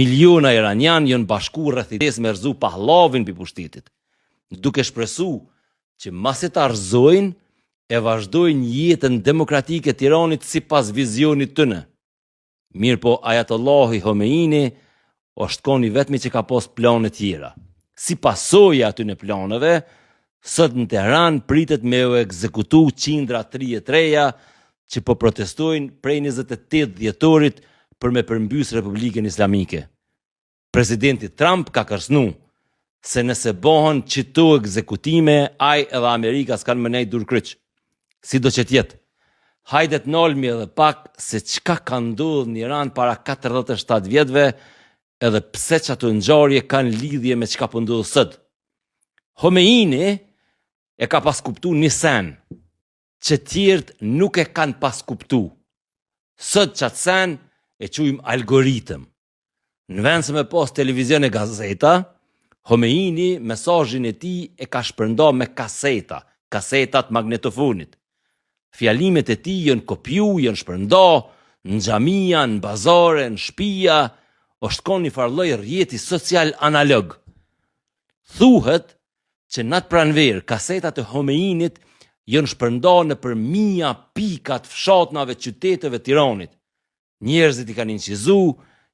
Miliona iranian janë bashku rreth idesë me rrezu Pahlavin mbi pushtetit, duke shpresu që masi të arzojnë e vazhdojnë jetën demokratike të Iranit sipas vizionit tyre. Mirë po Ajatollahi Khomeini është koni vetmi që ka pas plane tjera. Si pasojë atyre planeve, sot në Teheran pritet me u ekzekutu qindra 33-ja që po protestojnë prej 28 dhjetorit për me përmbys Republikën Islamike. Presidenti Trump ka kërcënu se nëse bëhen qëto ekzekutime, ai edhe Amerika s'kan më nejt dur kryq. Sido që tjetë, hajdet nalmi edhe pak se çka ka ndodhur në Iran para 47 vjetëve edhe pse çato ngjarje kanë lidhje me çka po ndodh sot. Khomeini e ka pas kuptu një sen, që tjertë nuk e kanë pas kuptu. Sot qatë sen e quajmë algoritëm. Në vend se me pas televizion e gazeta, Khomeini mesazhin e tij e ka shpërnda me kasetat magnetofonit. Fjalimet e tij janë kopju, janë shpërnda në xhamia, në bazare, në shtëpia, është kon një farlloj rrjeti social analog. Thuhet që nat pranver kasetat e Khomeinit janë shpërnda në për mia pikat fshatnave qyteteve të Tiranit. Njerëzit i kanë incizu,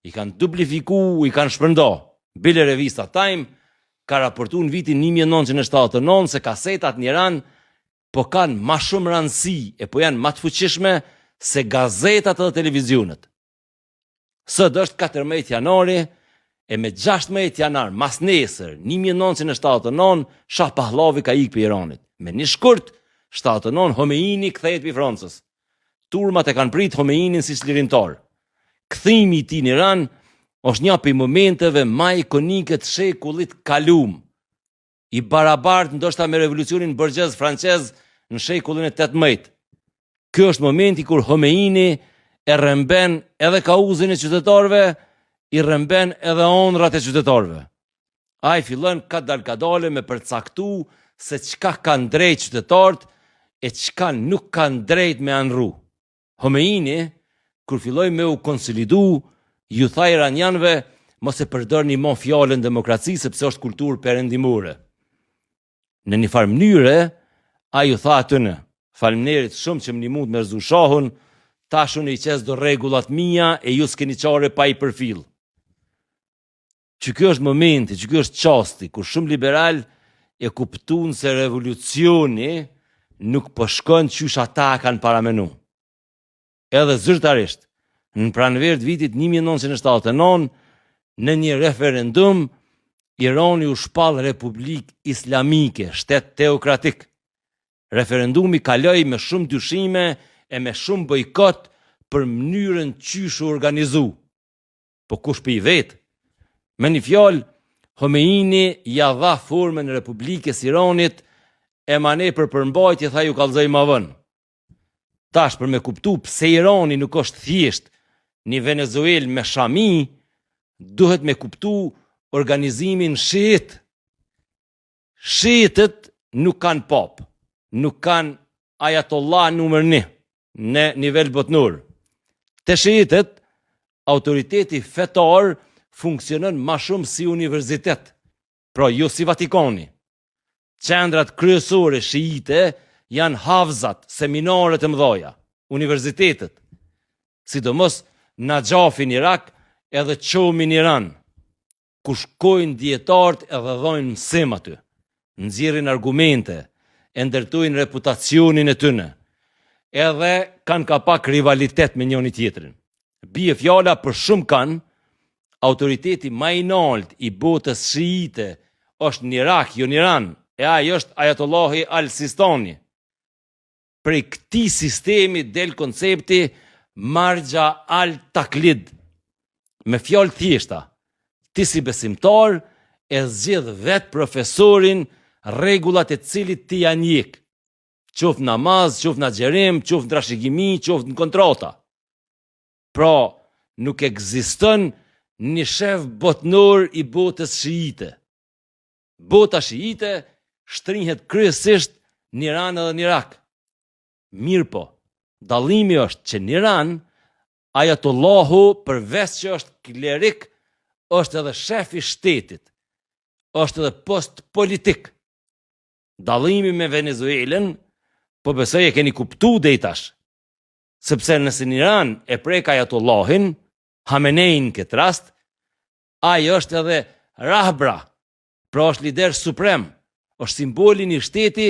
i kanë duplifiku, i kanë shpërnda. Bile revista Time ka raportu në vitin 1979 se kasetat në Iran po kanë ma shumë rëndësi e po janë ma të fuqishme se gazetat dhe televizionet. Sot është 14 janari e me 16 janar mas nesër 1979 Shah Pahlavi ka ikë për Iranit. Me një shkurt 79 Khomeini kthehet për Francës. Turmat e kanë prit Khomeinin si çlirimtar. Kthimi i tij në Iran është një prej momenteve më ikonike të shekullit kalum, i barabartë ndoshta me revolucionin borgjez francez në shekullin e 18. Ky është momenti kur Khomeini e rrëmben edhe kauzën e qytetarëve, i rrëmben edhe ondrat e qytetarëve. Ai fillon kadale me përcaktu se çka kanë drejt qytetarët e çka nuk kanë drejt me anru. Khomeini, kur filloi me u konsolidu, ju tha iranianëve mos e përdorni më fjalën demokraci sepse është kulturë perëndimore. Në një farë mënyre, ai ju tha atyne, faleminderit shumë që më ndihmut me rrezu shahun, tash unë i qes do rregullat mia e ju s'keni çare pa i përfill. Që ky është momenti, që ky është çasti kur shumë liberal e kuptuan se revolucioni nuk po shkon qysh ata kanë paramenu. Edhe zyrtarisht, në pranver të vitit 1979, në një referendum, Irani u shpall Republikë Islamike, shtet teokratik. Referendumi kaloi me shumë dyshime e me shumë bojkot për mënyrën qysh u organizu. Po kush për i vetë? Me një fjalë, Khomeini ja dha formën e Republikës Iranit e mane për përmbajtje tha ju kallëzoj ma vën. Tash për me kuptu pse Irani nuk është thjesht një Venezuelë me Shami, duhet me kuptu organizimin shiit. Shiitët nuk kanë pap, nuk kanë ajatollah numër 1 në nivel botnor. Te shiitët, autoriteti fetar funksionon ma shumë si universitet, pra jo si Vatikani. Qendrat kryesore shiite janë havzat, seminaret e mëdhaja, universitetet, sidomos Najafi në Irak edhe Qomi në Iran, ku shkojnë dietarët edhe dhojnë mësim aty, nxjerrin argumente, e ndërtojnë reputacionin e tyre, edhe kanë ka pak rivalitet me njëri tjetrin. Bie fjala për shumë kanë, autoriteti më i lartë i botës shiite është në Irak, jo në Iran, e ai është Ajatollahi al-Sistani. Prej këtij sistemi del koncepti marja al-taklid. Me fjalë thjeshta, ti si besimtar e zgjedh vet profesorin rregullat e cilit ti ja njeh. Qoftë namaz, qoftë në xherim, qoftë në trashëgimi, qoftë në kontrata. Pra, nuk ekziston një shef botnor i botës shiite. Bota shiite shtrihet kryesisht në Iran edhe në Irak. Mirë po, dallimi është që në Iran, Ajatollahu përveç që është klerik, është edhe shef i shtetit, është edhe post politik. Dallimi me Venezuelën, po besoj e keni kuptu deri tash. Sepse nëse në Iran e prek Ajatollahin, Hamenein këtë rast, ai është edhe rahbra, pra është lider suprem, është simboli një shteti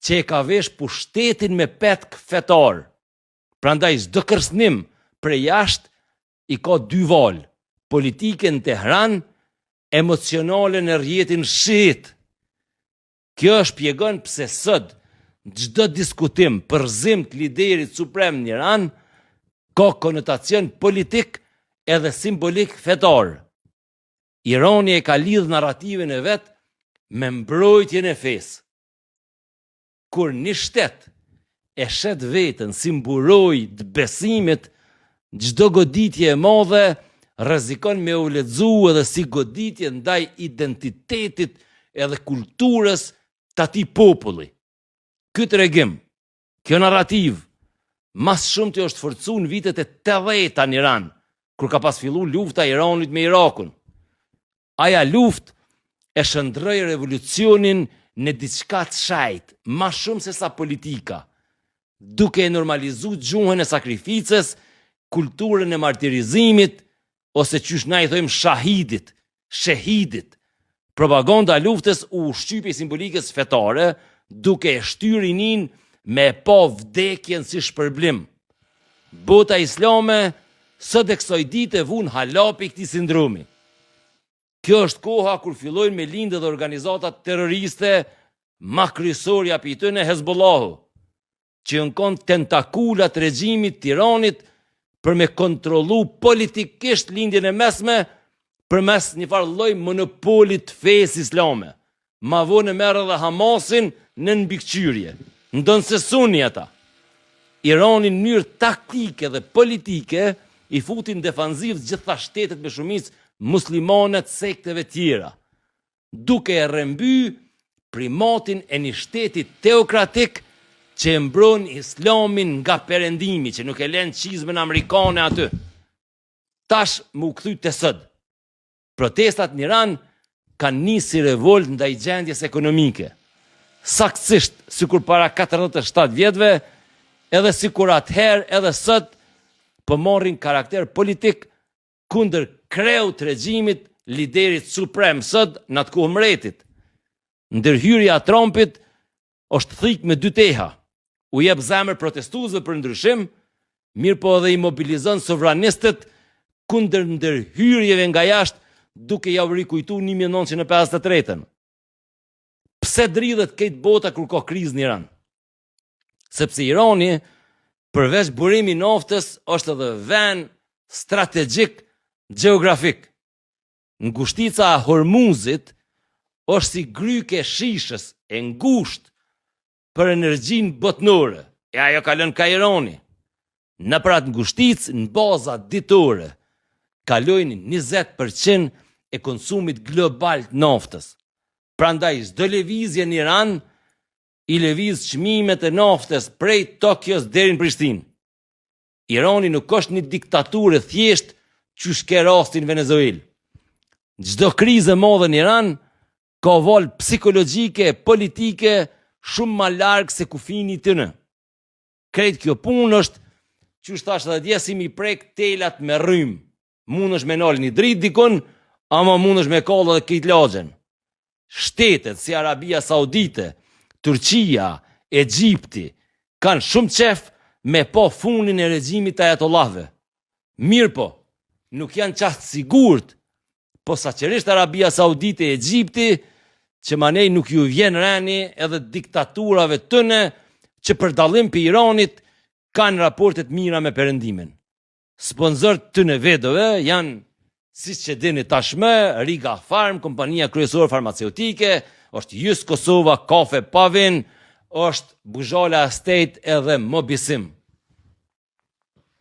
që e ka vesh pushtetin me petk fetar. Prandaj çdo kërcënim për jashtë i ka dy valë, politike në Tehran, emocionale në rrjetin shit. Kjo shpjegon pse sot çdo diskutim për zim të liderit suprem në Iran ka konotacion politik edhe simbolik fetar. Irani e ka lidh narrativin e vet me mbrojtjen e fesë. Kur një shtet e shet vetën si mburoj të besimit, çdo goditje e madhe rrezikon me u lexu edhe si goditje ndaj identitetit edhe kulturës të atij populli. Ky tregim, kjo narrativ, mas shumë të është forcu në vitet e 80 në Iran, kur ka pas fillu lufta Iranit me Irakun. Aja luft e shëndroi revolucionin në diçka të shajt, ma shumë se sa politika, duke e normalizu gjuhën e sakrificës, kulturën e martirizimit, ose qysh na i thojmë shahidit. Propaganda luftës u shqypi simbolikës fetare, duke e shtyr rinin me pa vdekjen si shpërblim. Bota islame sot e kësaj dite vun halapi këtij sindromi. Kjo është koha kur fillojnë me lindë dhe organizatat terroriste, ma kryesorja për tyne Hezbollahu, që në tentakulat regjimit Tiranit për me kontrollu politikisht lindjen e mesme përmes një farë lloj monopolit fesë islame. Ma vonë merr edhe Hamasin në mbikëqyrje. Ndonë se suni ata. Irani në mënyrë taktike dhe politike i futin defanziv gjitha shtetet me shumicë muslimane të sekteve tjera, duke e rremby primatin e një shteti teokratik që e mbron islamin nga perëndimi, që nuk e lën çizmën amerikane aty. Tash më u kthy te sot. Protestat në Iran kanë nisë si revolt ndaj gjendjes ekonomike. Saktësisht, sikur para 47 vjetëve, edhe sikur atëherë edhe sot, po marrin karakter politik kundër kreut regjimit liderit suprem sot në atë kohë mbretit. Ndërhyrja e Trumpit është thik me dy teha. U jep zemër protestuesve për ndryshim, mirë po edhe i mobilizon sovranistët kundër ndërhyrjeve nga jashtë, duke ja u rikujtu 1953-ën. Pse dridhet këtë bota kur ka krizë në Iran? Sepse Irani, përveç burimi naftës, është edhe vend strategjik geografik. Ngushtica e Hormuzit është si gryke shishës e ngushtë për energjinë botnore, e ajo ka lënë ka Irani. Në për atë ngushticë, në baza ditore, kalojnë 20% e konsumit global të naftës. Prandaj, çdo lëvizje në Iran i lëviz çmimet e naftës prej Tokios deri në Prishtinë. Irani nuk është një diktaturë thjesht që shke rastin Venezuelë. Çdo krizë e madhe në Iran ka valë psikologjike, politike, shumë ma largë se kufini të në. Krejt kjo punë është që thash edhe dje si mi prek telat me rrymë. Mund është me nalë një dritë dikon, ama mund është me kallë edhe këtë lagjen. Shtetet si Arabia Saudite, Turqia, Egjipti, kanë shumë qef me pa funin e regjimit të ajatollahve. Mirë po, nuk janë qastë sigurt, po saqërisht Arabia Saudite e Egjipti, që manej nuk ju vjen reni edhe diktaturave tëne, që për dallim për Iranit kanë raportet mira me perëndimin. Sponsorët tëne vedove janë, si që dini tashme, Riga Farm, kompania kryesore farmaceutike, është Jus Kosova, Kafe Pavin, është Buzhala Estate edhe Mobisim.